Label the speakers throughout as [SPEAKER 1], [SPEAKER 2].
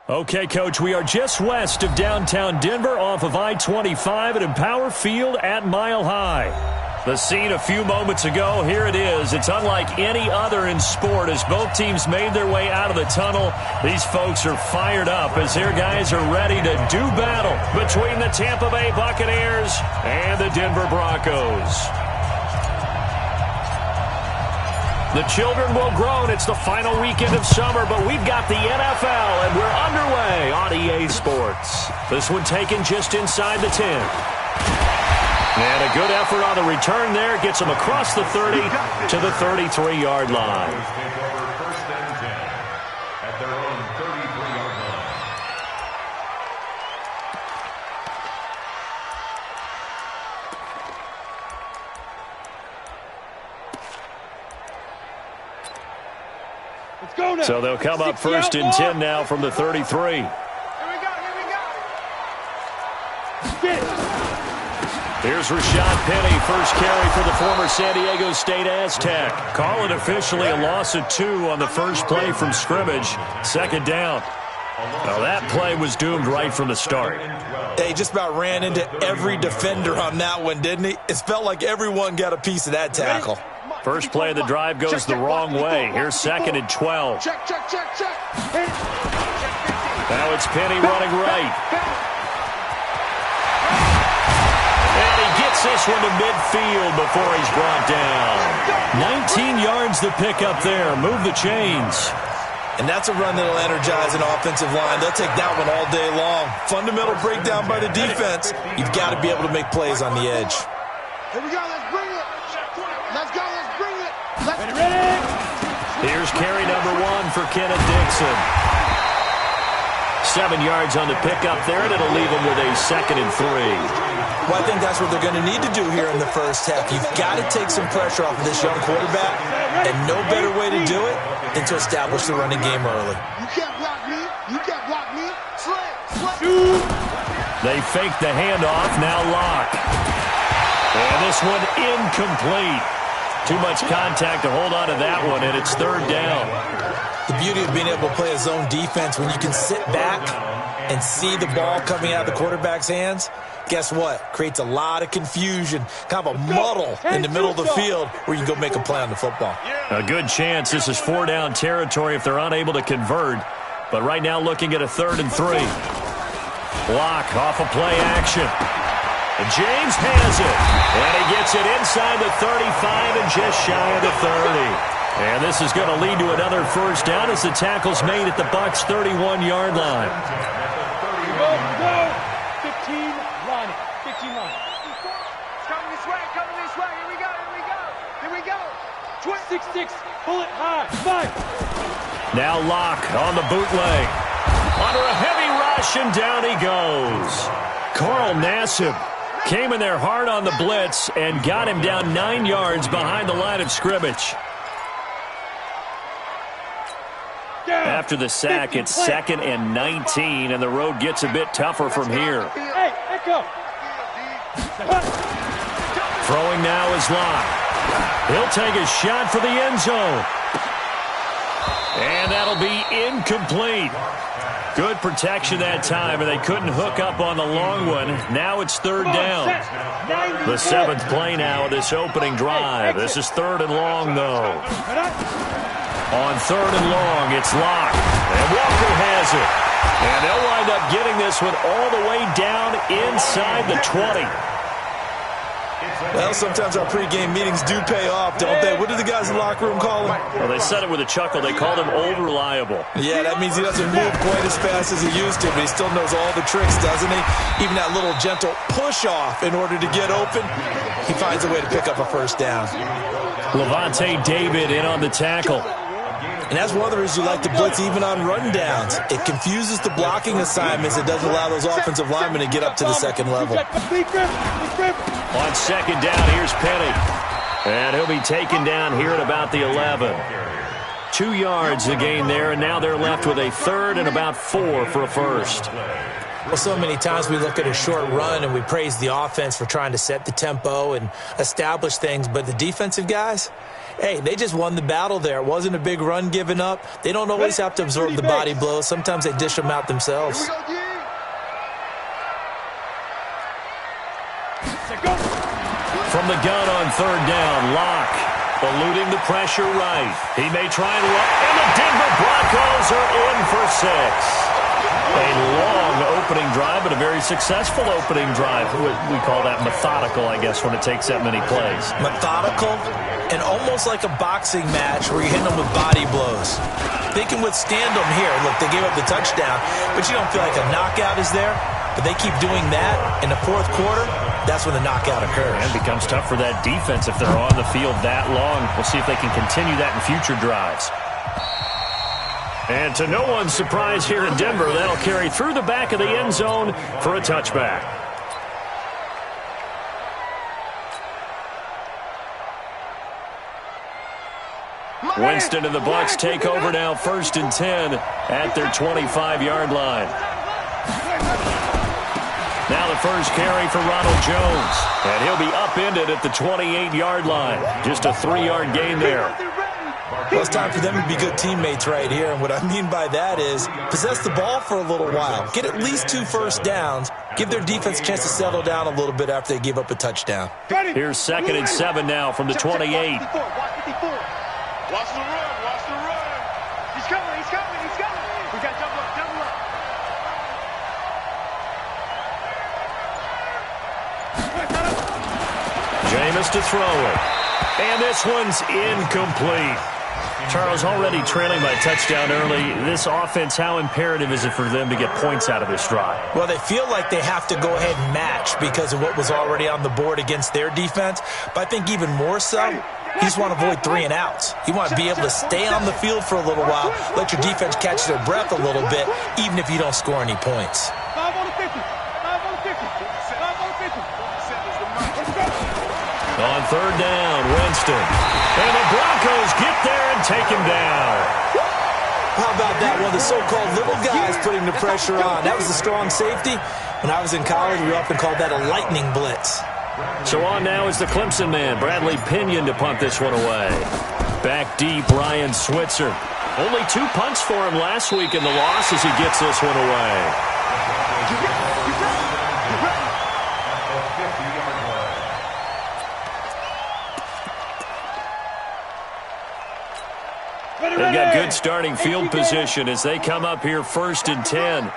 [SPEAKER 1] Okay, Coach, we are just west of downtown Denver off of I-25 at Empower Field at Mile High. The scene a few moments ago, here it is. It's unlike any other in sport as both teams made their way out of the tunnel. These folks are fired up as their guys are ready to do battle between the Tampa Bay Buccaneers and the Denver Broncos. The children will groan. It's the final weekend of summer, but we've got the NFL, and we're underway on EA Sports. This one taken just inside the 10. And a good effort on the return there. Gets them across the 30 to the 33-yard line. So they'll come up first and 10 now from the 33.
[SPEAKER 2] Here we go.
[SPEAKER 1] Here's Rashad Penny, first carry for the former San Diego State Aztec. Call it officially a loss of 2 on the first play from scrimmage. Second down. Now that play was doomed right from the start.
[SPEAKER 3] He just about ran into every defender on that one, didn't he? It felt like everyone got a piece of that tackle.
[SPEAKER 1] First play of the drive goes the wrong way. Here's second and 12.
[SPEAKER 2] Check.
[SPEAKER 1] Now it's Penny running right. And he gets this one to midfield before he's brought down. 19 yards to pick up there. Move the chains.
[SPEAKER 3] And that's a run that'll energize an offensive line. They'll take that one all day long. Fundamental breakdown by the defense. You've got to be able to make plays on the edge.
[SPEAKER 2] Here we go. Let's bring it. Let's go. Let's bring it.
[SPEAKER 1] Ready. Here's carry number 1 for Kenneth Dixon. 7 yards on the pickup there, and it'll leave him with a second and 3.
[SPEAKER 3] Well, I think that's what they're going to need to do here in the first half. You've got to take some pressure off of this young quarterback, and no better way to do it than to establish the running game early.
[SPEAKER 2] You can't block me. You can't block me. Slay.
[SPEAKER 1] They fake the handoff, now lock. And this one incomplete. Too much contact to hold on to that one, and it's third down.
[SPEAKER 3] The beauty of being able to play a zone defense when you can sit back and see the ball coming out of the quarterback's hands, guess what? Creates a lot of confusion, kind of a muddle in the middle of the field where you can go make a play on the football.
[SPEAKER 1] A good chance this is 4-down territory if they're unable to convert. But right now looking at a 3rd and 3. Block off of play action. And James has it. And he gets it inside the 35 and just shy of the 30. And this is going to lead to another first down as the tackle's made at the Bucs' 31-yard line.
[SPEAKER 4] Go. 15 line.
[SPEAKER 2] Coming this way. Here we go.
[SPEAKER 4] 6-6. Pull it high. 5.
[SPEAKER 1] Now Locke on the bootleg. Under a heavy rush, and down he goes. Carl Nassib came in there hard on the blitz and got him down 9 yards behind the line of scrimmage. After the sack, it's 2nd and 19, and the road gets a bit tougher from here.
[SPEAKER 4] Hey, echo.
[SPEAKER 1] Throwing now is Locke. He'll take a shot for the end zone. And that'll be incomplete. Good protection that time, and they couldn't hook up on the long one. Now it's third down. The 7th play now of this opening drive. This is 3rd and long, though. On 3rd and long, it's Locke. And Walker has it. And they'll wind up getting this one all the way down inside the 20.
[SPEAKER 3] Well, sometimes our pregame meetings do pay off, don't they? What do the guys in the locker room call him?
[SPEAKER 1] Well, they said it with a chuckle. They called him old reliable.
[SPEAKER 3] Yeah, that means he doesn't move quite as fast as he used to, but he still knows all the tricks, doesn't he? Even that little gentle push-off in order to get open, he finds a way to pick up a first down.
[SPEAKER 1] Levante David in on the tackle.
[SPEAKER 3] And that's one of the reasons you like to blitz even on run downs. It confuses the blocking assignments. It doesn't allow those offensive linemen to get up to the second level.
[SPEAKER 1] On second down, here's Penny. And he'll be taken down here at about the 11. 2 yards to gain there, and now they're left with a 3rd and about 4 for a first.
[SPEAKER 3] Well, so many times we look at a short run and we praise the offense for trying to set the tempo and establish things, but the defensive guys, hey, they just won the battle there. It wasn't a big run given up. They don't always have to absorb the body blows. Sometimes they dish them out themselves.
[SPEAKER 1] From the gun on third down, Locke eluding the pressure right. He may try and run, and the Denver Broncos are in for 6. A long opening drive, but a very successful opening drive. We call that methodical, I guess, when it takes that many plays.
[SPEAKER 3] Methodical and almost like a boxing match where you're hitting them with body blows. They can withstand them here. Look, they gave up the touchdown, but you don't feel like a knockout is there. But they keep doing that in the fourth quarter. That's when the knockout occurs.
[SPEAKER 1] And it becomes tough for that defense if they're on the field that long. We'll see if they can continue that in future drives. And to no one's surprise here in Denver, that'll carry through the back of the end zone for a touchback. Winston and the Bucs take over now, 1st and 10 at their 25-yard line. Now the first carry for Ronald Jones, and he'll be upended at the 28-yard line. Just a 3-yard gain there.
[SPEAKER 3] Well, it's time for them to be good teammates right here, and what I mean by that is possess the ball for a little while. Get at least 2 first downs. Give their defense a chance to settle down a little bit after they give up a touchdown.
[SPEAKER 1] Here's 2nd and 7 now from the 28.
[SPEAKER 2] Watch the run, watch the run. He's coming. We got double up.
[SPEAKER 1] Jameis to throw it. And this one's incomplete. Charles, already trailing by a touchdown early. This offense, how imperative is it for them to get points out of this drive?
[SPEAKER 3] Well, they feel like they have to go ahead and match because of what was already on the board against their defense. But I think even more so, you just want to avoid 3 and outs. You want to be able to stay on the field for a little while, let your defense catch their breath a little bit, even if you don't score any points.
[SPEAKER 4] 5 on the 50. 5 on the 50. 5 on the 50.
[SPEAKER 1] On third down, Winston. And the Broncos get there and take him down.
[SPEAKER 3] How about that? One of the so-called little guys putting the pressure on. That was a strong safety. When I was in college, we often called that a lightning blitz.
[SPEAKER 1] So on now is the Clemson man, Bradley Pinion, to punt this one away. Back deep, Ryan Switzer. Only 2 punts for him last week in the loss as he gets this one away. They've got good starting field position as they come up here 1st and 10.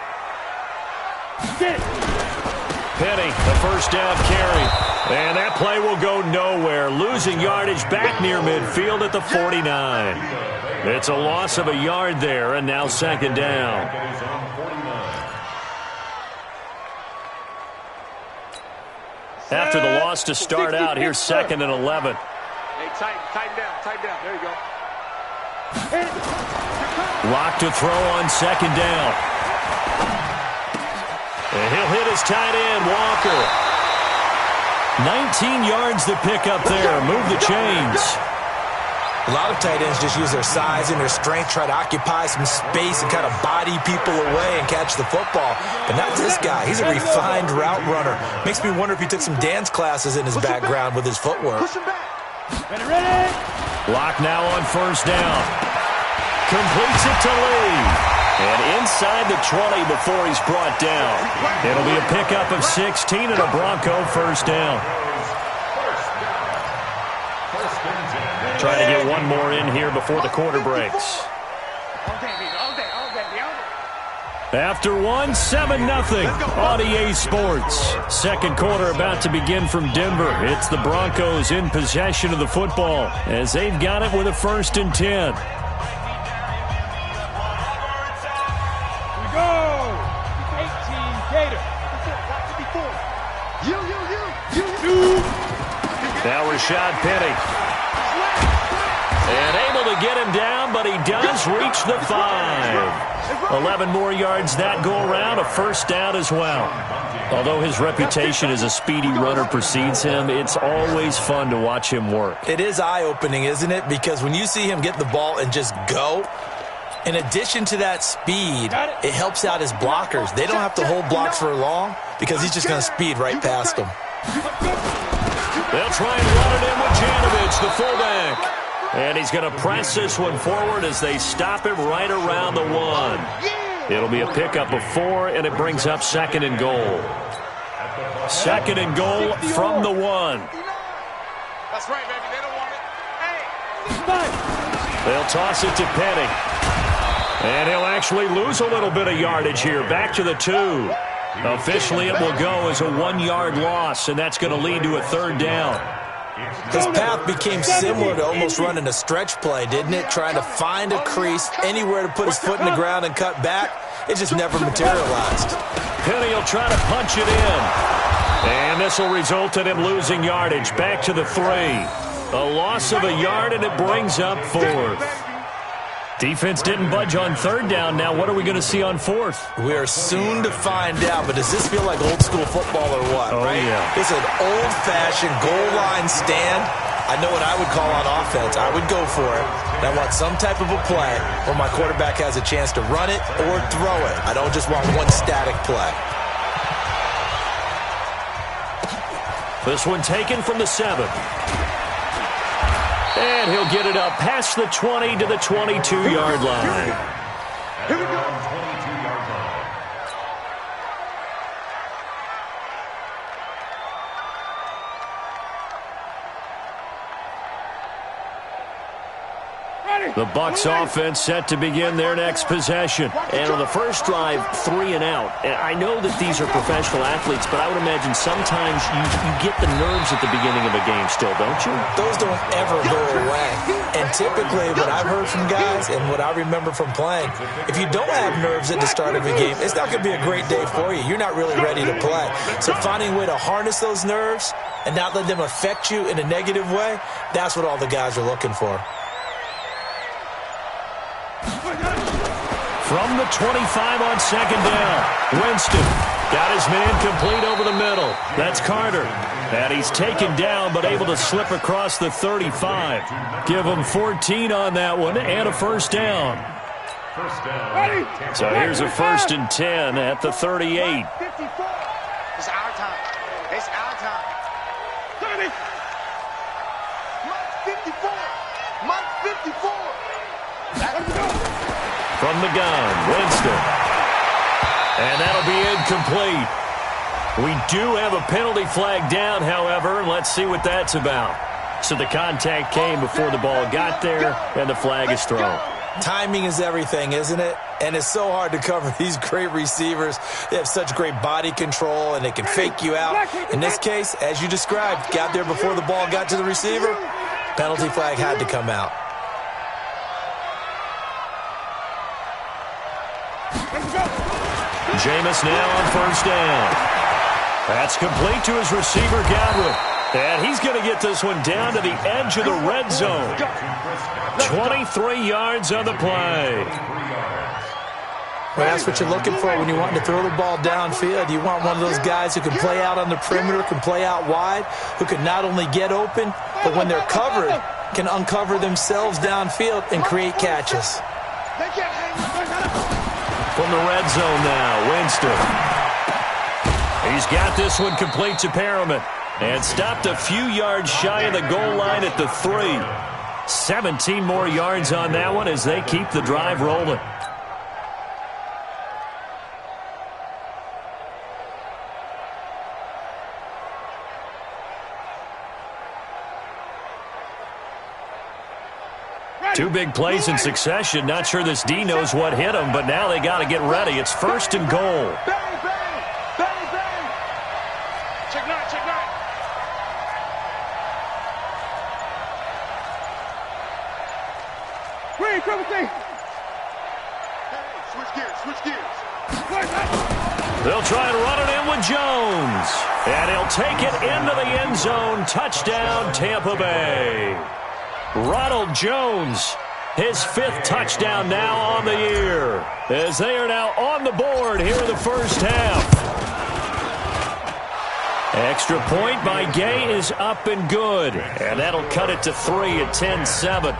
[SPEAKER 1] Penny, the first down carry. And that play will go nowhere. Losing yardage back near midfield at the 49. It's a loss of a yard there, and now 2nd down. After the loss to start out, here's 2nd and 11.
[SPEAKER 2] Hey, tighten down. There you go.
[SPEAKER 1] Lock to throw on 2nd down. And he'll hit his tight end, Walker. 19 yards to pick up there. Move the chains.
[SPEAKER 3] A lot of tight ends just use their size and their strength, try to occupy some space and kind of body people away and catch the football. But not this guy. He's a refined route runner. Makes me wonder if he took some dance classes in his background with his footwork.
[SPEAKER 4] Ready.
[SPEAKER 1] Lock now on 1st down. Completes it to Lee. And inside the 20 before he's brought down. It'll be a pickup of 16 and a Bronco 1st down. Trying to get one more in here before the quarter breaks. After one, 7-0 on EA Sports. 2nd quarter about to begin from Denver. It's the Broncos in possession of the football as they've got it with a 1st and 10. Now Rashad Penny. And able to get him down, but he does reach the 5. 11 more yards that go around, a 1st down as well. Although his reputation as a speedy runner precedes him, it's always fun to watch him work.
[SPEAKER 3] It is eye-opening, isn't it? Because when you see him get the ball and just go, In addition to that speed, it helps out his blockers. They don't have to hold blocks for long because he's just going to speed right past them.
[SPEAKER 1] They'll try and run it in with Janovich, the fullback. And he's going to press this one forward as they stop him right around the 1. It'll be a pickup of 4, and it brings up 2nd and goal. 2nd and goal from the 1.
[SPEAKER 2] That's right, baby. They don't want it.
[SPEAKER 1] They'll toss it to Penny. And he'll actually lose a little bit of yardage here. Back to the 2. Officially, it will go as a 1-yard loss, and that's going to lead to a 3rd down.
[SPEAKER 3] His path became similar to almost running a stretch play, didn't it? Trying to find a crease, anywhere to put his foot in the ground and cut back. It just never materialized.
[SPEAKER 1] Penny will try to punch it in. And this will result in him losing yardage. Back to the 3. A loss of a yard, and it brings up 4th. Defense didn't budge on 3rd down. Now what are we going to see on 4th?
[SPEAKER 3] We are soon to find out, but does this feel like old school football or what, right?
[SPEAKER 1] Yeah.
[SPEAKER 3] This is an old-fashioned goal line stand. I know what I would call on offense. I would go for it. And I want some type of a play where my quarterback has a chance to run it or throw it. I don't just want one static play.
[SPEAKER 1] This one taken from the 7. And he'll get it up past the 20 to the 22-yard line.
[SPEAKER 2] Here we go.
[SPEAKER 1] The Bucs offense set to begin their next possession. And on the first drive, 3 and out. And I know that these are professional athletes, but I would imagine sometimes you get the nerves at the beginning of a game still, don't you?
[SPEAKER 3] Those don't ever go away. And typically what I've heard from guys and what I remember from playing, if you don't have nerves at the start of a game, it's not going to be a great day for you. You're not really ready to play. So finding a way to harness those nerves and not let them affect you in a negative way, that's what all the guys are looking for.
[SPEAKER 1] From the 25 on 2nd down, Winston got his man complete over the middle. That's Carter. And he's taken down but able to slip across the 35. Give him 14 on that one and a 1st down. So here's a 1st and 10 at the 38.
[SPEAKER 2] It's our time. It's our time. 30. Mike 54. Mike 54. Let's go.
[SPEAKER 1] From the gun, Winston. And that'll be incomplete. We do have a penalty flag down, however. Let's see what that's about. So the contact came before the ball got there, and the flag is thrown.
[SPEAKER 3] Timing is everything, isn't it? And it's so hard to cover these great receivers. They have such great body control, and they can fake you out. In this case, as you described, got there before the ball got to the receiver. Penalty flag had to come out.
[SPEAKER 1] Jameis now on 1st down. That's complete to his receiver, Godwin. And he's going to get this one down to the edge of the red zone. 23 yards on the play.
[SPEAKER 3] Well, that's what you're looking for when you want to throw the ball downfield. You want one of those guys who can play out on the perimeter, can play out wide, who can not only get open, but when they're covered, can uncover themselves downfield and create catches.
[SPEAKER 1] From the red zone now, Winston. He's got this one complete to Perriman. And stopped a few yards shy of the goal line at the 3. 17 more yards on that one as they keep the drive rolling. Two big plays in succession. Not sure this D knows what hit him, but now they got to get ready. It's 1st and goal.
[SPEAKER 2] Bang, bang, bang, bang. Check 9, check 9.
[SPEAKER 4] Green, triple T.
[SPEAKER 2] Switch gears, switch gears.
[SPEAKER 1] They'll try and run it in with Jones. And he'll take it into the end zone. Touchdown, Tampa Bay. Ronald Jones, his 5th touchdown now on the year, as they are now on the board here in the first half. Extra point by Gay is up and good, and that'll cut it to 3 at 10-7.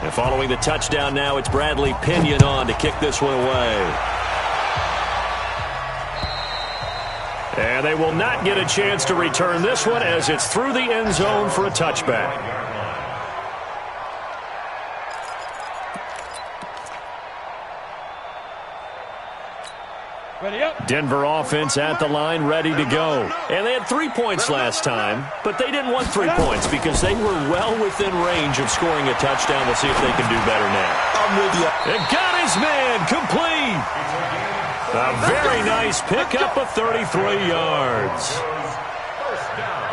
[SPEAKER 1] And following the touchdown now, it's Bradley Pinion on to kick this one away. And they will not get a chance to return this one as it's through the end zone for a touchback. Denver offense at the line, ready to go. And they had 3 points last time, but they didn't want 3 points because they were well within range of scoring a touchdown. We'll see if they can do better now.
[SPEAKER 3] I'm with you.
[SPEAKER 1] And got his man complete. A very nice pickup of 33 yards.
[SPEAKER 5] First down.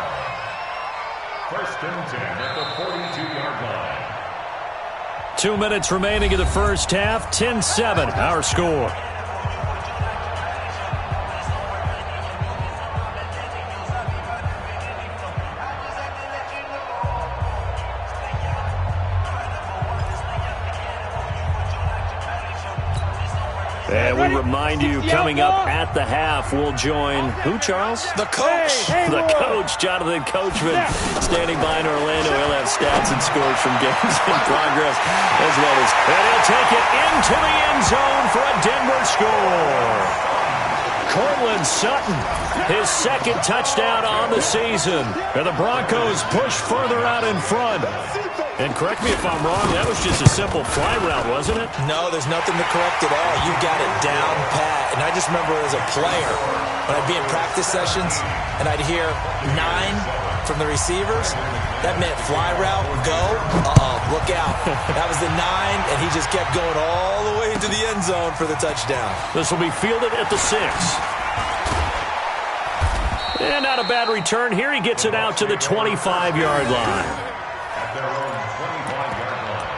[SPEAKER 5] First and 10 at the 42-yard line.
[SPEAKER 1] 2 minutes remaining in the first half. 10-7, our score. And we remind you, coming up at the half, we'll join who, Charles?
[SPEAKER 3] The coach.
[SPEAKER 1] The coach, Jonathan Coachman, standing by in Orlando. He'll have stats and scores from games in progress as well as. And he'll take it into the end zone for a Denver score. Cortland Sutton, his second touchdown on the season. And the Broncos push further out in front. And correct me if I'm wrong, that was just a simple fly route, wasn't it?
[SPEAKER 3] No, there's nothing to correct at all. You got it down pat. And I just remember as a player, when I'd be in practice sessions and I'd hear 9 from the receivers, that meant fly route, go, look out. That was the 9, and he just kept going all the way into the end zone for the touchdown.
[SPEAKER 1] This will be fielded at the 6. And not a bad return here. He gets it out to the 25-yard line.
[SPEAKER 5] At their own 25-yard line.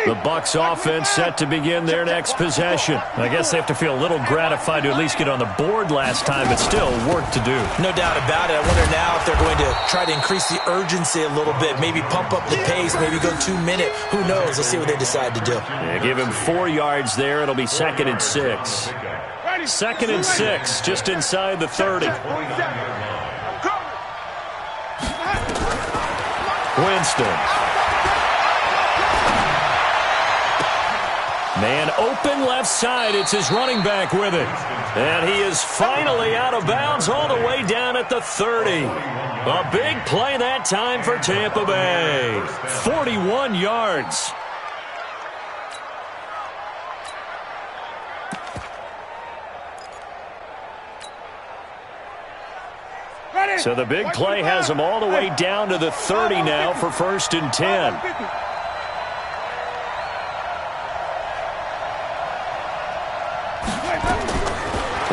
[SPEAKER 1] The Bucs offense set to begin their next possession. I guess they have to feel a little gratified to at least get on the board last time, but still work to do.
[SPEAKER 3] No doubt about it. I wonder now if they're going to try to increase the urgency a little bit, maybe pump up the pace, maybe go 2-minute. Who knows? Let's see what they decide to do.
[SPEAKER 1] Yeah, give him 4 yards there. It'll be 2nd and 6. 2nd and 6, just inside the 30. Winston. Man open left side. It's his running back with it. And he is finally out of bounds all the way down at the 30. A big play that time for Tampa Bay. 41 yards. So the big play has him all the way down to the 30 now for 1st and 10.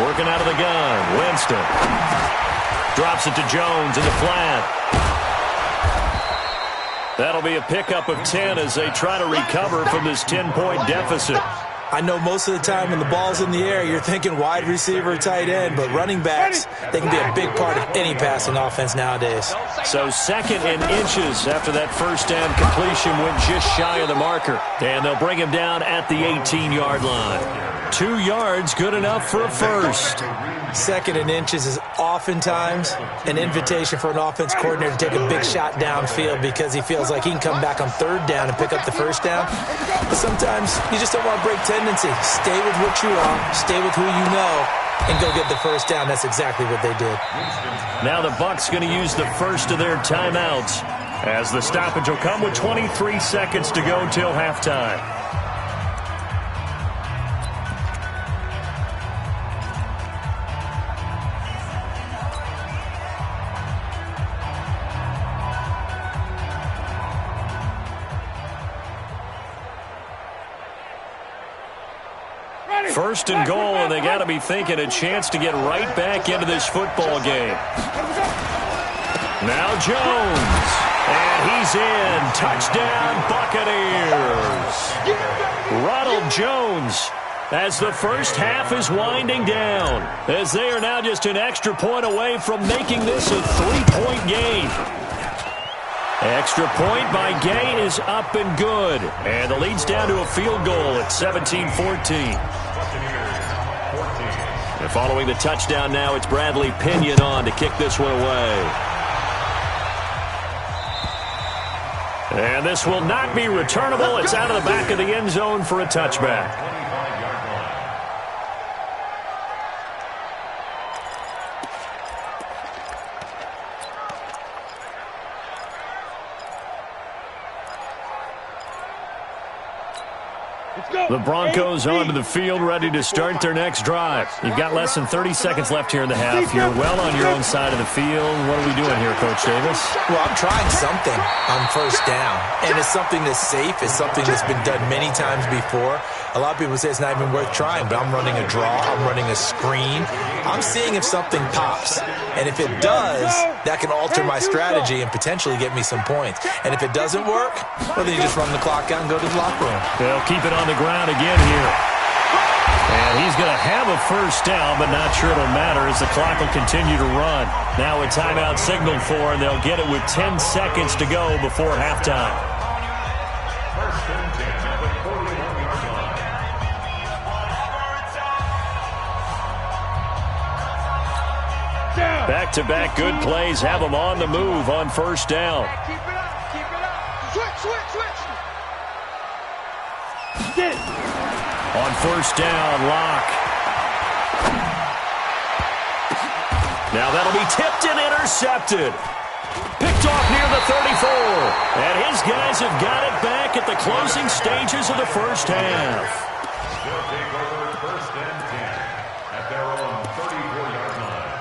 [SPEAKER 1] Working out of the gun, Winston. Drops it to Jones in the flat. That'll be a pickup of 10 as they try to recover from this 10-point deficit.
[SPEAKER 3] I know most of the time when the ball's in the air, you're thinking wide receiver, tight end, but running backs, they can be a big part of any passing offense nowadays.
[SPEAKER 1] So 2nd and inches after that first down completion went just shy of the marker. And they'll bring him down at the 18-yard line. 2 yards, good enough for a first.
[SPEAKER 3] 2nd and inches is oftentimes an invitation for an offense coordinator to take a big shot downfield because he feels like he can come back on 3rd down and pick up the first down. But sometimes you just don't want to break tendency. Stay with what you are, stay with who you know, and go get the first down. That's exactly what they did.
[SPEAKER 1] Now the Bucs going to use the first of their timeouts as the stoppage will come with 23 seconds to go till halftime. First and goal, and they got to be thinking a chance to get right back into this football game. Now Jones, and he's in. Touchdown, Buccaneers. Ronald Jones as the first half is winding down, as they are now just an extra point away from making this a three-point game. Extra point by Gay is up and good, and the lead's down to a field goal at 17-14. And following the touchdown now, it's Bradley Pinion on to kick this one away. And this will not be returnable. It's out of the back of the end zone for a touchback. The Broncos onto the field, ready to start their next drive. You've got less than 30 seconds left here in the half. You're well on your own side of the field. What are we doing here, Coach Davis?
[SPEAKER 3] Well, I'm trying something on first down, and it's something that's safe. It's something that's been done many times before. A lot of people say it's not even worth trying, but I'm running a draw. I'm running a screen. I'm seeing if something pops, and if it does, that can alter my strategy and potentially get me some points. And if it doesn't work, well, then you just run the clock out and go to the locker room.
[SPEAKER 1] They'll keep it on the ground again here. And he's going to have a first down, but not sure it'll matter as the clock will continue to run. Now a timeout signaled for, and they'll get it with 10 seconds to go before halftime.
[SPEAKER 5] First and 10 at the 41-yard line.
[SPEAKER 1] Back-to-back good plays have them on the move on first down.
[SPEAKER 2] Keep it up. Keep it up. Switch. Get it.
[SPEAKER 1] On first down, Locke. Now that'll be tipped and intercepted. Picked off near the 34. And his guys have got it back at the closing stages of the first half.
[SPEAKER 5] They'll take over first and 10 at their own 34-yard line.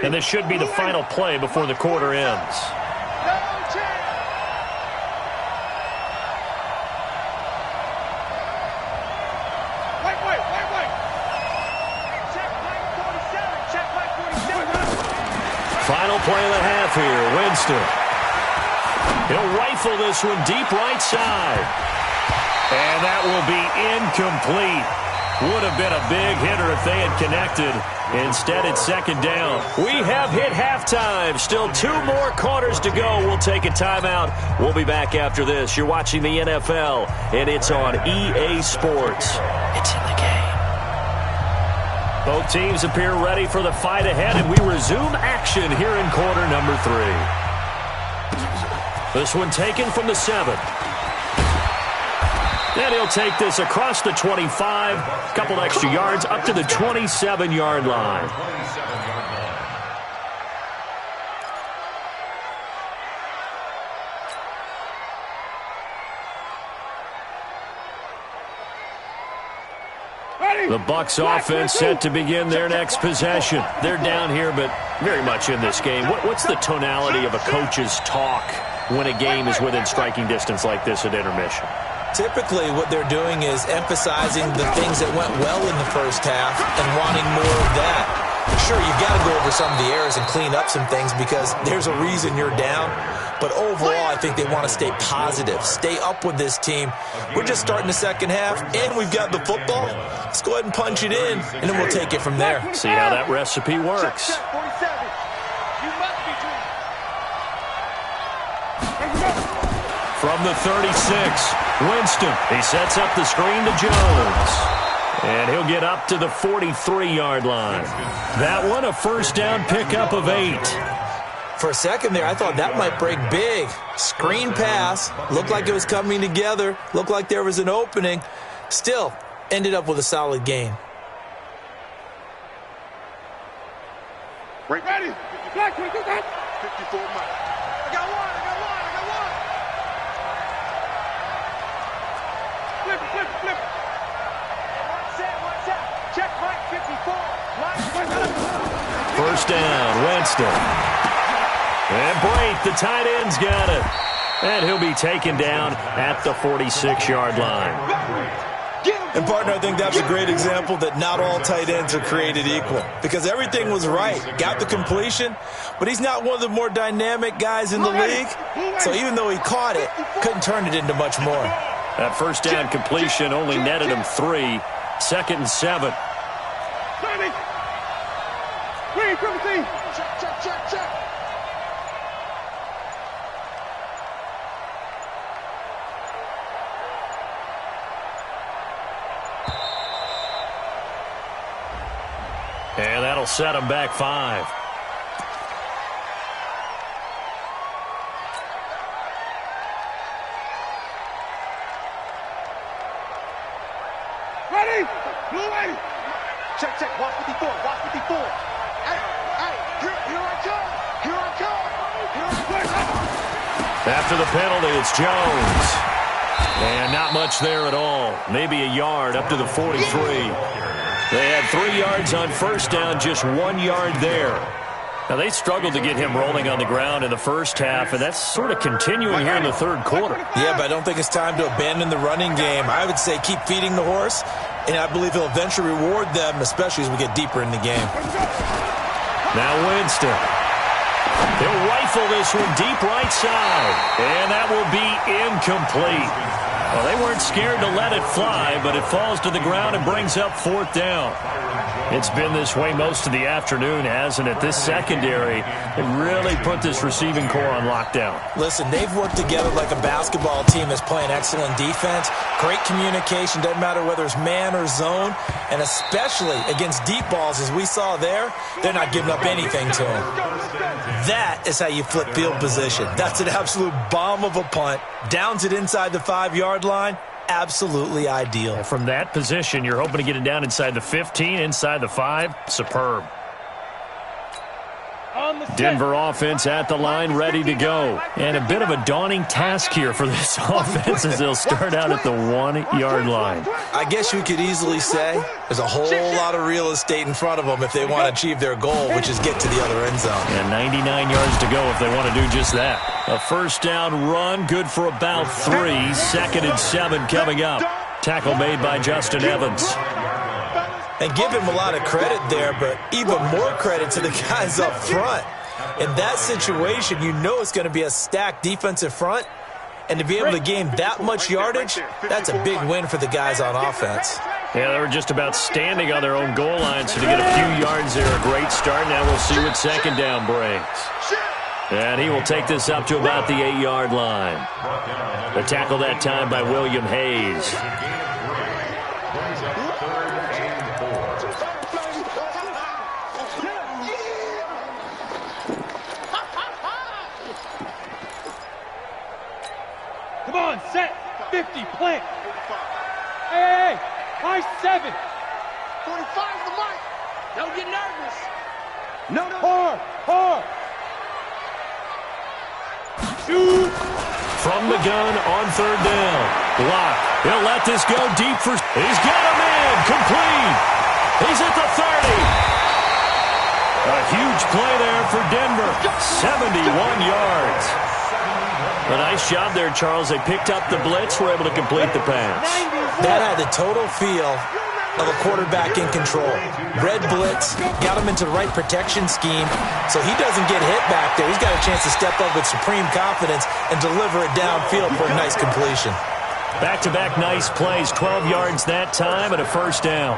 [SPEAKER 1] And this should be the final play before the quarter ends. Final play of the half here, Winston. He'll rifle this one deep right side. And that will be incomplete. Would have been a big hitter if they had connected. Instead, it's second down. We have hit halftime. Still 2 more quarters to go. We'll take a timeout. We'll be back after this. You're watching the NFL, and it's on EA Sports. It's in the game. Both teams appear ready for the fight ahead, and we resume action here in quarter number 3. This one taken from the 7. And he'll take this across the 25, couple extra yards, up to the 27-yard line. The Bucs offense set to begin their next possession. They're down here, but very much in this game. What's the tonality of a coach's talk when a game is within striking distance like this at intermission?
[SPEAKER 3] Typically, what they're doing is emphasizing the things that went well in the first half and wanting more of that. Sure, you've got to go over some of the errors and clean up some things because there's a reason you're down. But overall, I think they want to stay positive, stay up with this team. We're just starting the second half, and we've got the football. Let's go ahead and punch it in, and then we'll take it from there.
[SPEAKER 1] See how that recipe works. From the 36, Winston. He sets up the screen to Jones. And he'll get up to the 43-yard line. That one, a first down pickup of 8.
[SPEAKER 3] For a second there, I thought that might break big. Screen pass. Looked like it was coming together. Looked like there was an opening. Still, ended up with a solid gain.
[SPEAKER 2] Ready. 54 miles. I got one. Flip it. One set. Check right, 54.
[SPEAKER 1] First down, Winston. And Brate, the tight end's got it. And he'll be taken down at the 46-yard line.
[SPEAKER 3] And, partner, I think that's a great example that not all tight ends are created equal because everything was right. Got the completion, but he's not one of the more dynamic guys in the league. So even though he caught it, couldn't turn it into much more.
[SPEAKER 1] That first down completion only netted him 3. 2nd and 7.
[SPEAKER 2] Check.
[SPEAKER 1] And that'll set him back 5.
[SPEAKER 2] Ready? Blue ready. Check. Watch 54. Hey, here I come.
[SPEAKER 1] After the penalty, it's Jones. And not much there at all. Maybe a yard up to the 43. They had 3 yards on first down, just 1 yard there. Now, they struggled to get him rolling on the ground in the first half, and that's sort of continuing here in the third quarter.
[SPEAKER 3] Yeah, but I don't think it's time to abandon the running game. I would say keep feeding the horse, and I believe he'll eventually reward them, especially as we get deeper in the game.
[SPEAKER 1] Now Winston. He'll rifle this one deep right side, and that will be incomplete. Well, they weren't scared to let it fly, but it falls to the ground and brings up 4th down. It's been this way most of the afternoon, hasn't it? This secondary, they really put this receiving core on lockdown.
[SPEAKER 3] Listen, they've worked together like a basketball team that's playing excellent defense. Great communication, doesn't matter whether it's man or zone, and especially against deep balls, as we saw there, they're not giving up anything to them. That is how you flip field position. That's an absolute bomb of a punt. Downs it inside the 5-yard line. Absolutely ideal.
[SPEAKER 1] From that position, you're hoping to get it down inside the 15, inside the 5. Superb. Denver offense at the line, ready to go. And a bit of a daunting task here for this offense as they'll start out at the 1-yard line.
[SPEAKER 3] I guess you could easily say there's a whole lot of real estate in front of them if they want to achieve their goal, which is get to the other end zone.
[SPEAKER 1] And 99 yards to go if they want to do just that. A first down run, good for about 3. 2nd and 7 coming up. Tackle made by Justin Evans.
[SPEAKER 3] And give him a lot of credit there, but even more credit to the guys up front. In that situation, you know it's going to be a stacked defensive front. And to be able to gain that much yardage, that's a big win for the guys on offense.
[SPEAKER 1] Yeah, they were just about standing on their own goal line, so to get a few yards there, a great start. Now we'll see what 2nd down brings. And he will take this up to about the 8-yard line. The tackle that time by William Hayes.
[SPEAKER 4] Come on, set. 50, plant. Hey, high 7.
[SPEAKER 2] 45 the mic. Don't get nervous.
[SPEAKER 4] No. Hard. Shoot.
[SPEAKER 1] From the gun on 3rd down. Block. He'll let this go deep for... He's got him in. Complete. He's at the 30. A huge play there for Denver. 71 yards. A nice job there, Charles. They picked up the blitz, were able to complete the pass.
[SPEAKER 3] That had the total feel of a quarterback in control. Red blitz, got him into the right protection scheme, so he doesn't get hit back there. He's got a chance to step up with supreme confidence and deliver it downfield for a nice completion.
[SPEAKER 1] Back-to-back nice plays, 12 yards that time and a first down.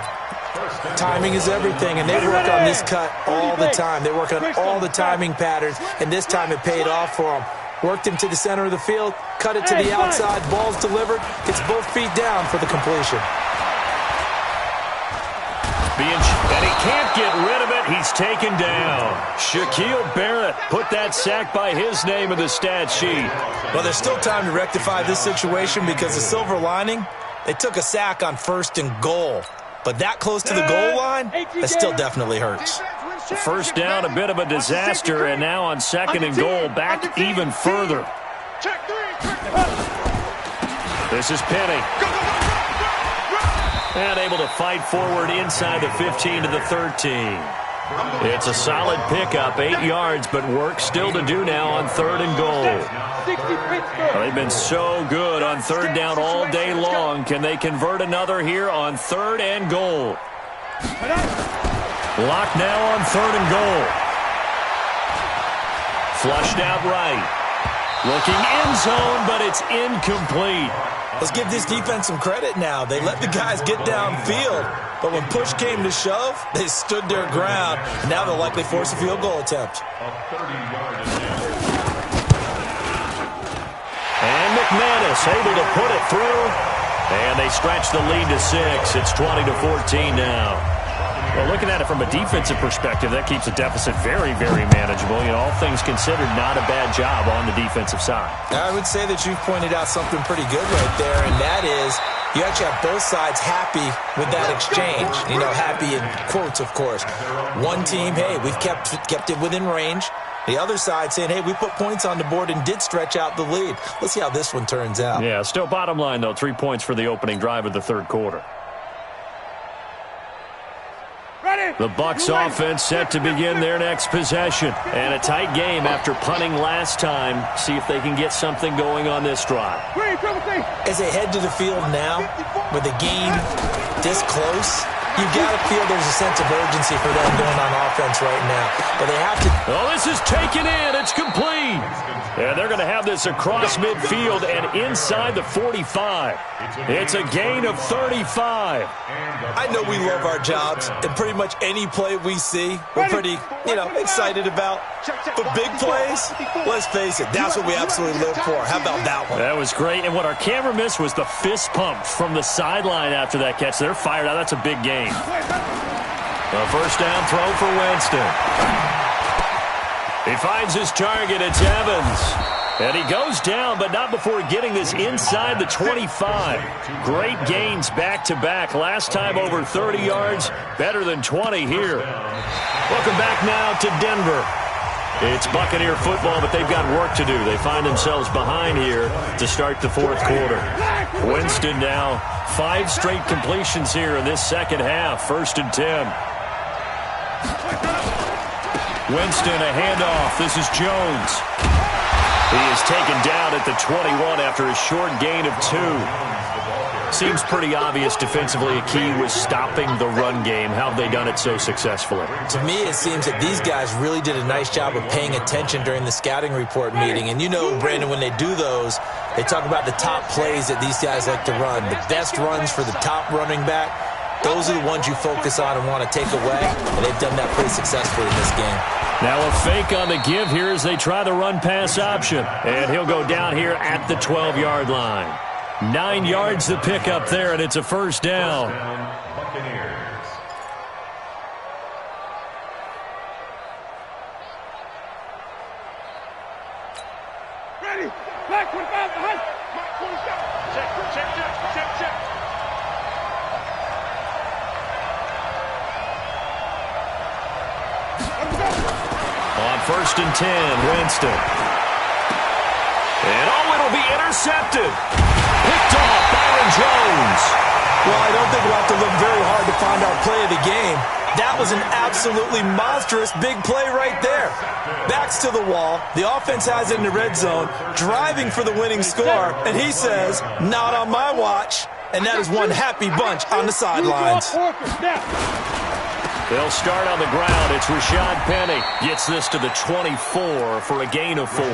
[SPEAKER 3] Timing is everything, and they work on this cut all the time. They work on all the timing patterns, and this time it paid off for them. Worked him to the center of the field, cut it to the outside, ball's delivered, gets both feet down for the completion.
[SPEAKER 1] And he can't get rid of it. He's taken down. Shaquille Barrett put that sack by his name in the stat sheet.
[SPEAKER 3] Well, there's still time to rectify this situation because the silver lining, they took a sack on 1st and goal. But that close to the goal line, that still definitely hurts.
[SPEAKER 1] First down, a bit of a disaster, and now on 2nd and goal, back even further. This is Penny. And able to fight forward inside the 15 to the 13. It's a solid pickup, 8 yards, but work still to do now on 3rd and goal. Well, they've been so good on 3rd down all day long. Can they convert another here on 3rd and goal? Locked now on 3rd and goal. Flushed out right. Looking end zone, but it's incomplete.
[SPEAKER 3] Let's give this defense some credit now. They let the guys get downfield, but when push came to shove, they stood their ground. Now they'll likely force a field goal attempt.
[SPEAKER 1] And McManus able to put it through. And they stretch the lead to 6. It's 20-14 now. Well, looking at it from a defensive perspective, that keeps the deficit very, very manageable. You know, all things considered, not a bad job on the defensive side.
[SPEAKER 3] I would say that you've pointed out something pretty good right there, and that is you actually have both sides happy with that exchange. You know, happy in quotes, of course. One team, hey, we've kept it within range. The other side saying, hey, we put points on the board and did stretch out the lead. Let's see how this one turns out.
[SPEAKER 1] Yeah, still bottom line, though, 3 points for the opening drive of the 3rd quarter. The Bucs offense set to begin their next possession. And a tight game after punting last time. See if they can get something going on this drive.
[SPEAKER 3] As they head to the field now, with the game this close, you've got to feel there's a sense of urgency for them going on offense right now. But they have to...
[SPEAKER 1] Oh, this is taken in. It's complete. And they're going to have this across midfield and inside the 45. It's a gain of 35.
[SPEAKER 3] I know we love our jobs, and pretty much any play we see, we're pretty, excited about. But big plays, let's face it, that's what we absolutely live for. How about that one?
[SPEAKER 1] That was great. And what our camera missed was the fist pump from the sideline after that catch. They're fired out. That's a big gain. A first down throw for Winston. He finds his target. It's Evans. And he goes down, but not before getting this inside the 25. Great gains back-to-back. Last time over 30 yards, better than 20 here. Welcome back now to Denver. It's Buccaneer football, but they've got work to do. They find themselves behind here to start the 4th quarter. Winston now 5 straight completions here in this second half. 1st and 10. Winston, a handoff. This is Jones. He is taken down at the 21 after a short gain of 2. Seems pretty obvious defensively a key was stopping the run game. How have they done it so successfully?
[SPEAKER 3] To me, it seems that these guys really did a nice job of paying attention during the scouting report meeting. And you know, Brandon, when they do those, they talk about the top plays that these guys like to run. The best runs for the top running back, those are the ones you focus on and want to take away. And they've done that pretty successfully in this game.
[SPEAKER 1] Now a fake on the give here as they try the run-pass option. And he'll go down here at the 12-yard line. 9 yards to pick up there, and it's a first down.
[SPEAKER 4] Ready. Black 25 behind. Check.
[SPEAKER 1] On 1st and 10, Winston. And it'll be intercepted. Picked off Byron Jones.
[SPEAKER 3] Well, I don't think we'll have to look very hard to find our play of the game. That was an absolutely monstrous big play right there. Backs to the wall. The offense has it in the red zone, driving for the winning score. And he says, not on my watch. And that is one happy bunch on the sidelines.
[SPEAKER 1] They'll start on the ground. It's Rashad Penny. Gets this to the 24 for a gain of 4.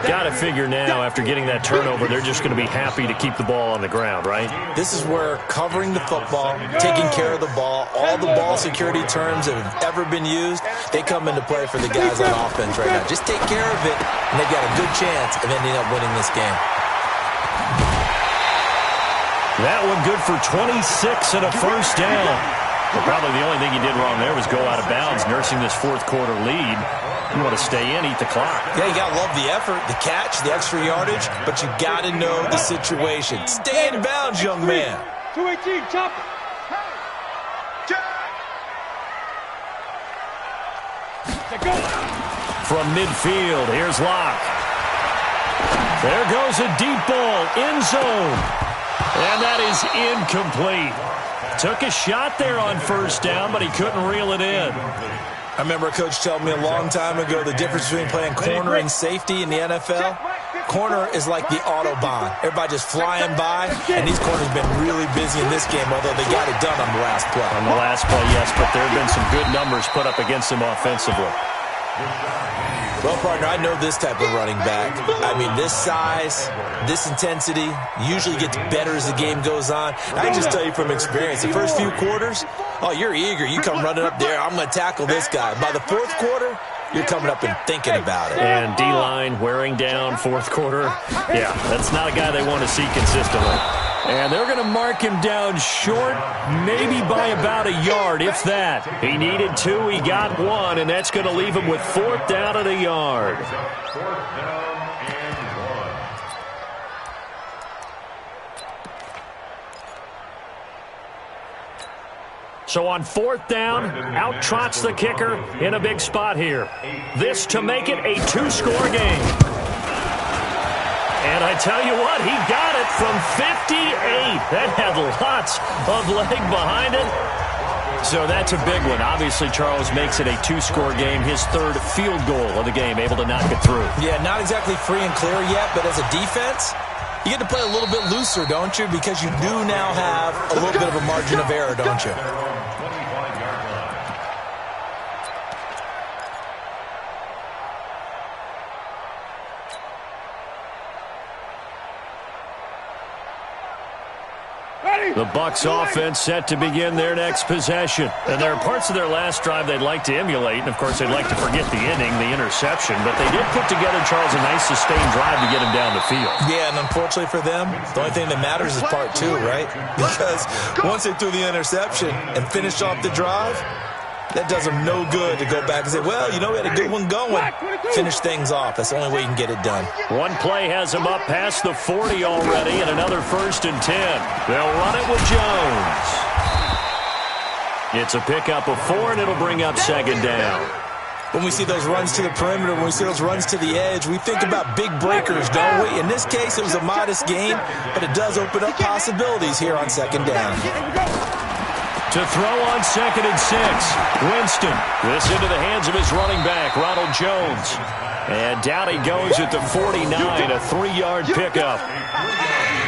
[SPEAKER 1] Got to figure now, after getting that turnover, they're just going to be happy to keep the ball on the ground, right?
[SPEAKER 3] This is where covering the football, taking care of the ball, all the ball security terms that have ever been used, they come into play for the guys on offense right now. Just take care of it, and they've got a good chance of ending up winning this game.
[SPEAKER 1] That one good for 26 and a first down. But probably the only thing he did wrong there was go out of bounds, nursing this 4th quarter lead. You want to stay in, eat the clock.
[SPEAKER 3] Yeah, you got to love the effort, the catch, the extra yardage, but you got to know the situation. Stay in bounds, young man.
[SPEAKER 4] 218, chop it.
[SPEAKER 1] From midfield, here's Locke. There goes a deep ball, end zone. And that is incomplete. Took a shot there on first down, but he couldn't reel it in.
[SPEAKER 3] I remember a coach telling me a long time ago the difference between playing corner and safety in the NFL. Corner is like the Autobahn. Everybody just flying by, and these corners have been really busy in this game, although they got it done on the last play.
[SPEAKER 1] On the last play, yes, but there have been some good numbers put up against him offensively.
[SPEAKER 3] Well, partner, I know this type of running back. I mean, this size, this intensity usually gets better as the game goes on. I can just tell you from experience, the first few quarters, oh, you're eager. You come running up there, I'm going to tackle this guy. By the fourth quarter, you're coming up and thinking about it.
[SPEAKER 1] And D-line wearing down fourth quarter. Yeah, that's not a guy they want to see consistently. And they're going to mark him down short, maybe by about a yard, if that. He needed 2, he got 1, and that's going to leave him with 4th down and a yard.
[SPEAKER 5] 4th down and 1.
[SPEAKER 1] So on 4th down, out trots the kicker in a big spot here. This to make it a 2-score game. And I tell you what, he got it from 58. That had lots of leg behind it. So that's a big one. Obviously, Charles makes it a 2-score game. His 3rd field goal of the game, able to knock it through.
[SPEAKER 3] Yeah, not exactly free and clear yet, but as a defense, you get to play a little bit looser, don't you? Because you do now have a little bit of a margin of error, don't you?
[SPEAKER 1] The Bucs offense set to begin their next possession. And there are parts of their last drive they'd like to emulate. And, of course, they'd like to forget the inning, the interception. But they did put together, Charles, a nice sustained drive to get him down the field.
[SPEAKER 3] Yeah, and unfortunately for them, the only thing that matters is part 2, right? Because once they threw the interception and finished off the drive, that does them no good to go back and say, well, you know, we had a good one going. Finish things off. That's the only way you can get it done.
[SPEAKER 1] One play has him up past the 40 already, and another 1st and 10. They'll run it with Jones. It's a pickup of 4, and it'll bring up 2nd down.
[SPEAKER 3] When we see those runs to the perimeter, when we see those runs to the edge, we think about big breakers, don't we? In this case, it was a modest gain, but it does open up possibilities here on 2nd down.
[SPEAKER 1] To throw on 2nd and 6. Winston. This into the hands of his running back, Ronald Jones. And down he goes at the 49, a 3-yard pickup.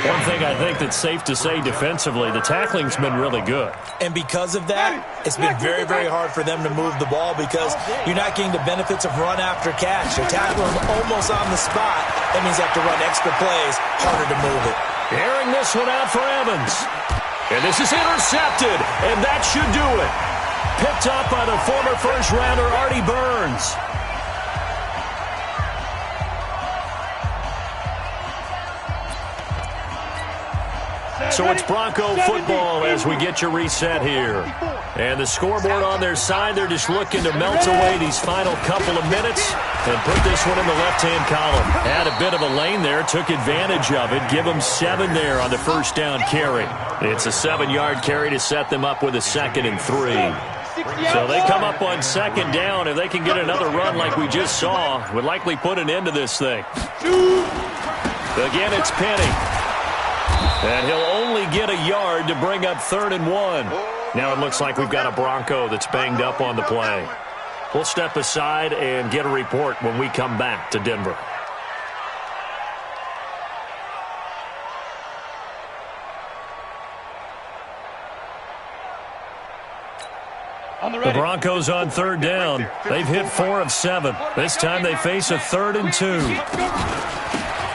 [SPEAKER 1] One thing I think that's safe to say defensively, the tackling's been really good.
[SPEAKER 3] And because of that, it's been very, very hard for them to move the ball because you're not getting the benefits of run after catch. They're tackling almost on the spot. That means they have to run extra plays, harder to move it.
[SPEAKER 1] Airing this one out for Evans. And this is intercepted, and that should do it. Picked up by the former first-rounder Artie Burns. So it's Bronco football as we get you reset here. And the scoreboard on their side, they're just looking to melt away these final couple of minutes and put this one in the left-hand column. Had a bit of a lane there, took advantage of it. Give them 7 there on the first down carry. It's a 7-yard carry to set them up with a 2nd and 3. So they come up on 2nd down. If they can get another run like we just saw, would likely put an end to this thing. Again, it's Penny. And he'll only get a yard to bring up 3rd and 1. Now it looks like we've got a Bronco that's banged up on the play. We'll step aside and get a report when we come back to Denver. The Broncos on 3rd down. They've hit 4 of 7. This time they face a 3rd and 2.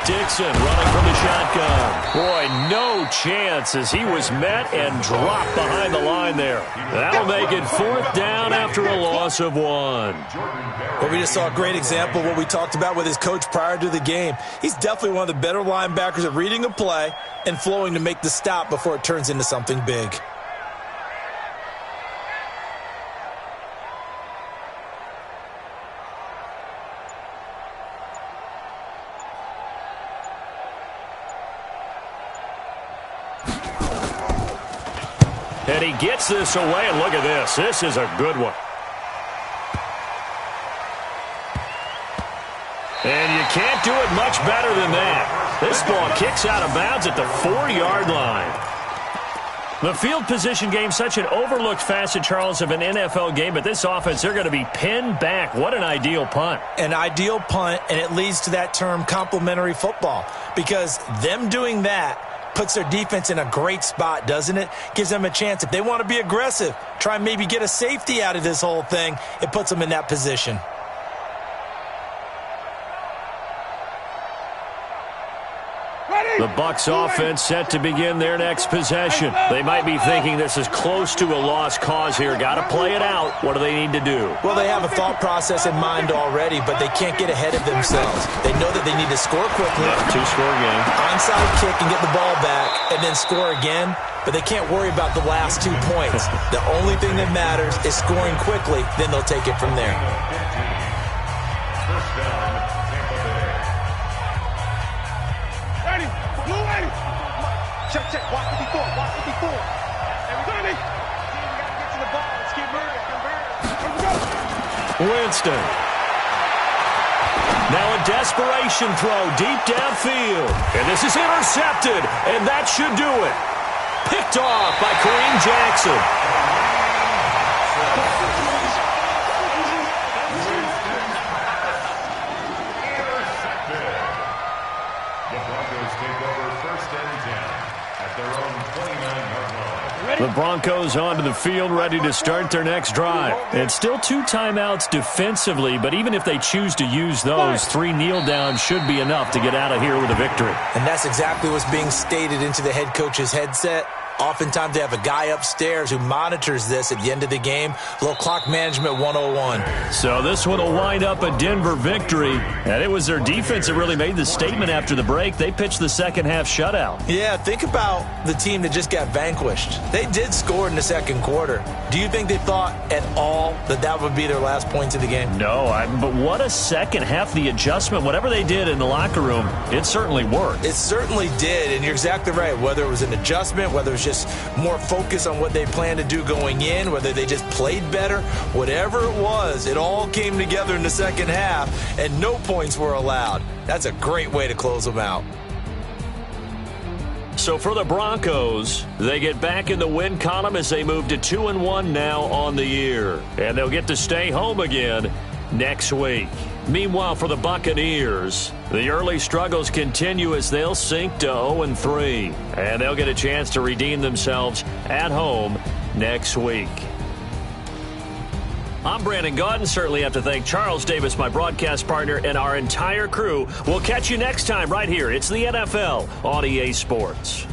[SPEAKER 1] Dixon running from the shotgun. Boy, no chance as he was met and dropped behind the line there. That'll make it 4th down after a loss of 1.
[SPEAKER 3] Well, we just saw a great example of what we talked about with his coach prior to the game. He's definitely one of the better linebackers at reading a play and flowing to make the stop before it turns into something big.
[SPEAKER 1] And he gets this away, and look at this. This is a good one. And you can't do it much better than that. This ball kicks out of bounds at the 4-yard line. The field position game, such an overlooked facet, Charles, of an NFL game, but this offense, they're going to be pinned back. What an ideal punt.
[SPEAKER 3] An ideal punt, and it leads to that term complementary football, because them doing that puts their defense in a great spot, doesn't it? Gives them a chance. If they want to be aggressive, try and maybe get a safety out of this whole thing, it puts them in that position.
[SPEAKER 1] The Bucs offense set to begin their next possession. They might be thinking this is close to a lost cause here. Got to play it out. What do they need to do?
[SPEAKER 3] Well, they have a thought process in mind already, but they can't get ahead of themselves. They know that they need to score quickly.
[SPEAKER 1] Two-score game.
[SPEAKER 3] Onside kick and get the ball back and then score again, but they can't worry about the last 2 points. The only thing that matters is scoring quickly, then they'll take it from there.
[SPEAKER 5] First down, Tampa Bay.
[SPEAKER 4] Ready. Blue ready.
[SPEAKER 2] Check, check. Watch 54. Watch 54.
[SPEAKER 4] And we're going to be.
[SPEAKER 2] We got to get to the ball. Let's get moving.
[SPEAKER 4] Let's go.
[SPEAKER 1] Winston. Now a desperation throw deep downfield. And this is intercepted. And that should do it. Picked off by Kareem Jackson.
[SPEAKER 5] The Broncos take over first and 10 at their own 29-yard line.
[SPEAKER 1] The Broncos onto the field, ready to start their next drive. It's still 2 timeouts defensively, but even if they choose to use those, 3 kneel downs should be enough to get out of here with a victory.
[SPEAKER 3] And that's exactly what's being stated into the head coach's headset. Oftentimes they have a guy upstairs who monitors this at the end of the game. A little clock management 101.
[SPEAKER 1] So this one will wind up a Denver victory. And it was their defense that really made the statement after the break. They pitched the second half shutout.
[SPEAKER 3] Yeah, think about the team that just got vanquished. They did score in the second quarter. Do you think they thought at all that that would be their last points of the game?
[SPEAKER 1] No, but what a second half. The adjustment, whatever they did in the locker room, it certainly worked.
[SPEAKER 3] It certainly did, and you're exactly right. Whether it was an adjustment, whether it was just more focus on what they planned to do going in, whether they just played better, whatever it was, it all came together in the second half, and no points were allowed. That's a great way to close them out.
[SPEAKER 1] So for the Broncos, they get back in the win column as they move to 2-1 now on the year. And they'll get to stay home again next week. Meanwhile, for the Buccaneers, the early struggles continue as they'll sink to 0-3. And they'll get a chance to redeem themselves at home next week. I'm Brandon Gaudin. Certainly have to thank Charles Davis, my broadcast partner, and our entire crew. We'll catch you next time right here. It's the NFL on EA Sports.